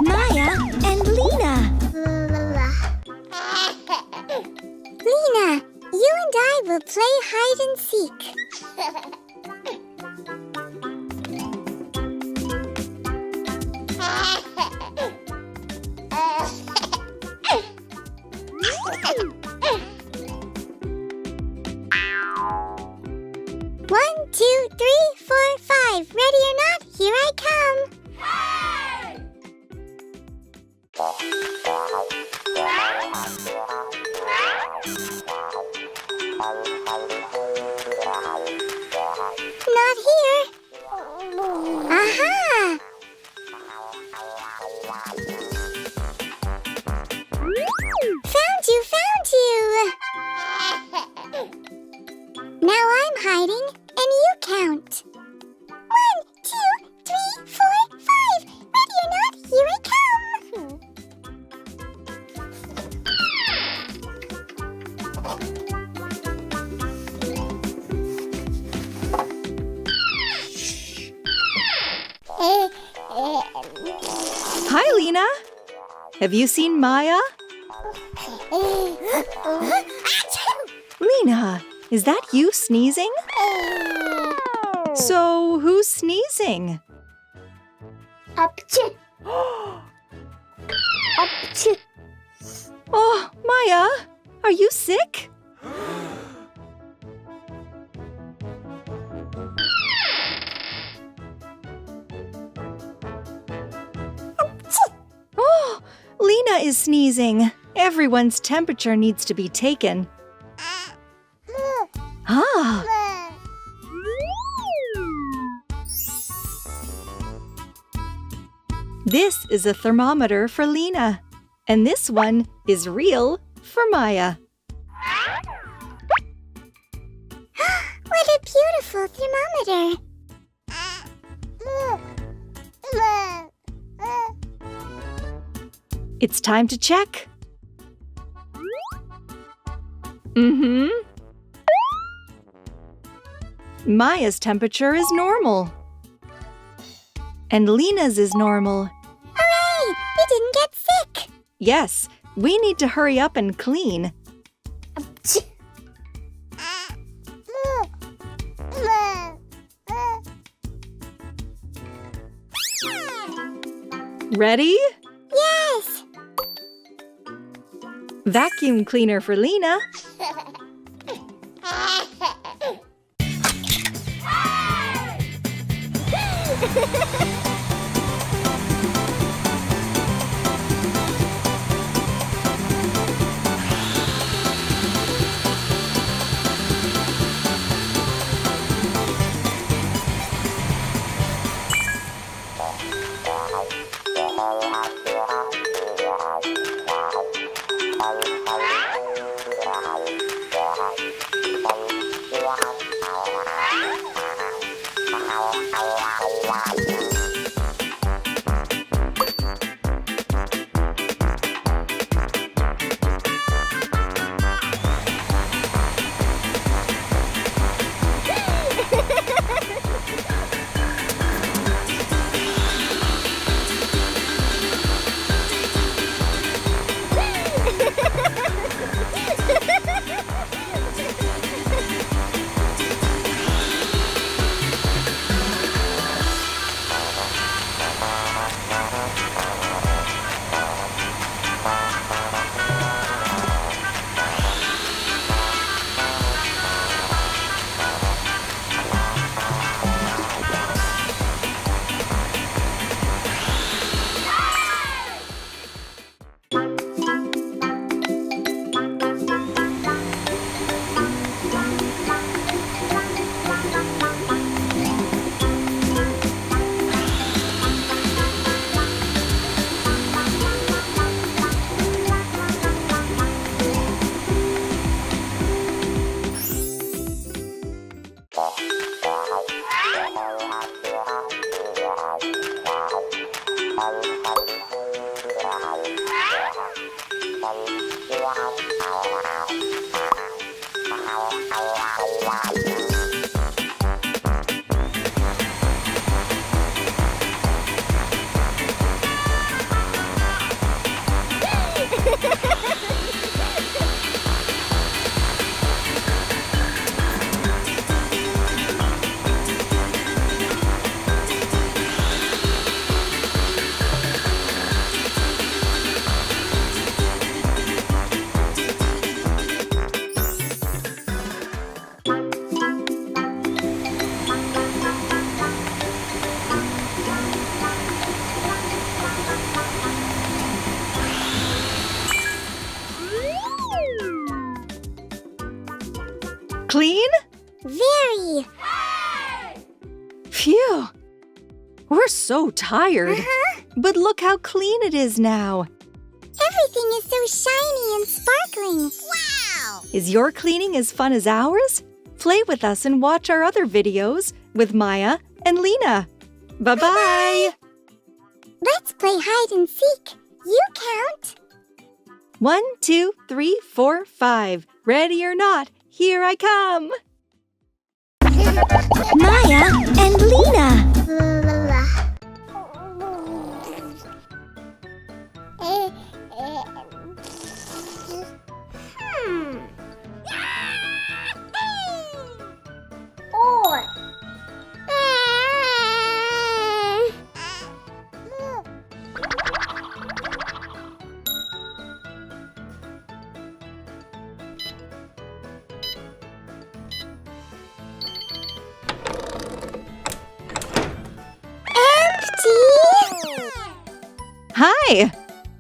Maya and Lena. Lena, you and I will play hide and seek. One, two, three, 4, 5. Ready or not, here I come. Not here. Aha! Found you, found you! Now I'm hiding, and you count. 1, 2, 3, 4, 5. Ready or not, here I come. Hi, Lena. Have you seen Maya? Lena, is that you sneezing? So, who's sneezing? Apchoo. Apchoo. Oh, Maya, are you sick? Oh, Lena is sneezing. Everyone's temperature needs to be taken. Ah, this is a thermometer for Lena, and this one is real for Maya. What a beautiful thermometer. It's time to check. Mm-hmm. Maya's temperature is normal. And Lena's is normal. Hooray! We didn't get sick. Yes, we need to hurry up and clean. Ready? Yes. Vacuum cleaner for Lena. Clean? Very. Phew. We're so tired. But look how clean it is now. Everything is so shiny and sparkling. Wow! Is your cleaning as fun as ours? Play with us and watch our other videos with Maya and Lena. Bye-bye. Let's play hide and seek. You count. 1, 2, 3, 4, 5. Ready or not, here I come. Maya and Lena. Hi!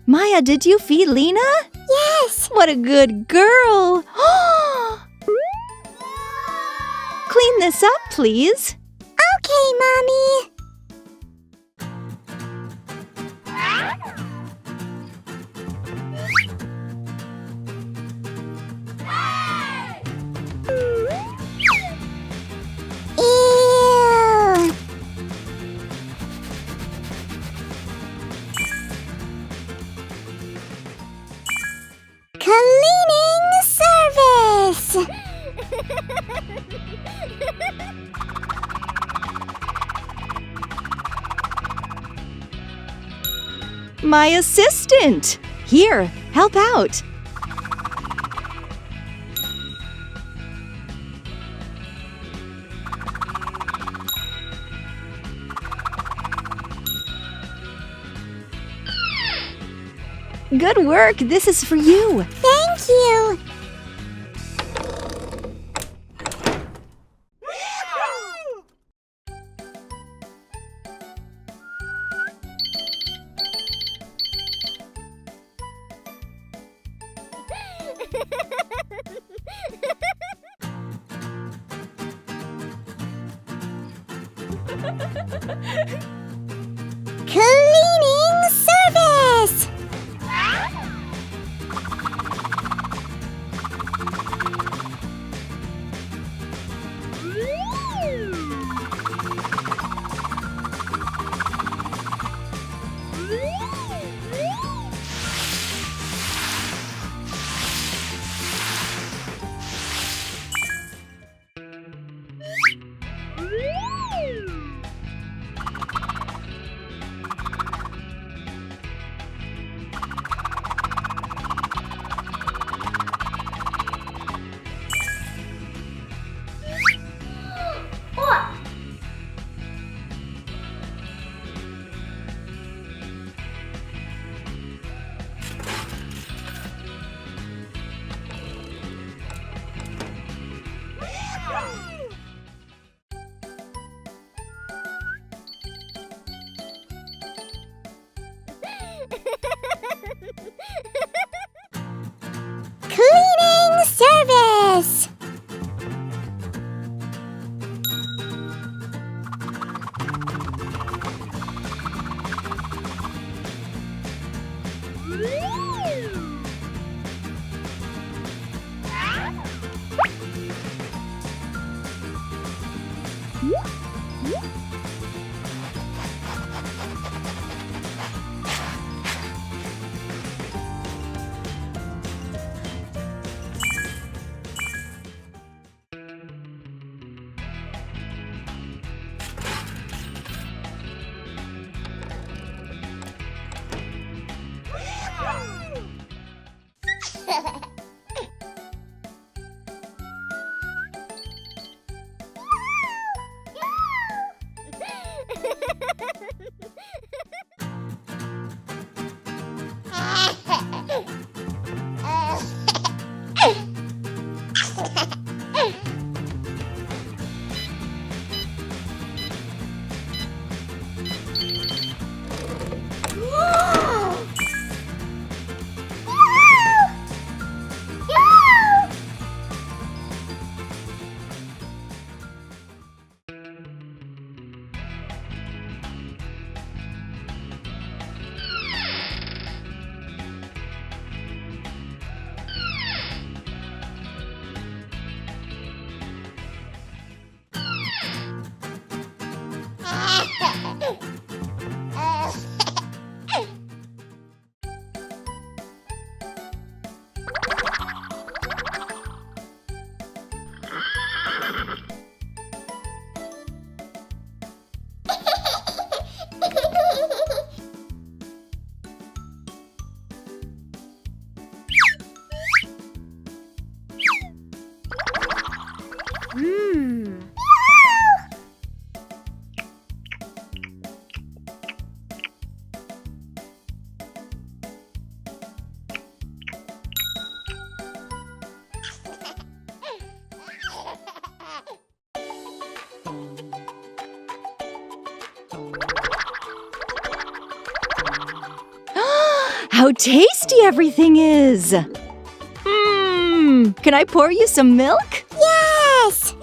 Maya, did you feed Lena? Yes. What a good girl! Clean this up, please. Okay, Mommy. Ew. Cleaning service. My assistant! Here, help out. Good work. This is for you. Thank you. Cleaning service. Cleaning service. how tasty everything is! Can I pour you some milk? Yes!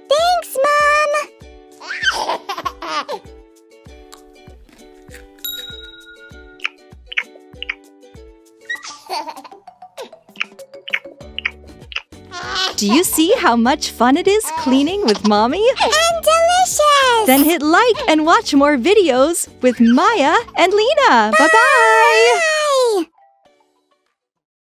Thanks, Mom! Do you see how much fun it is cleaning with Mommy? And delicious! Then hit like and watch more videos with Maya and Lena. Bye-bye!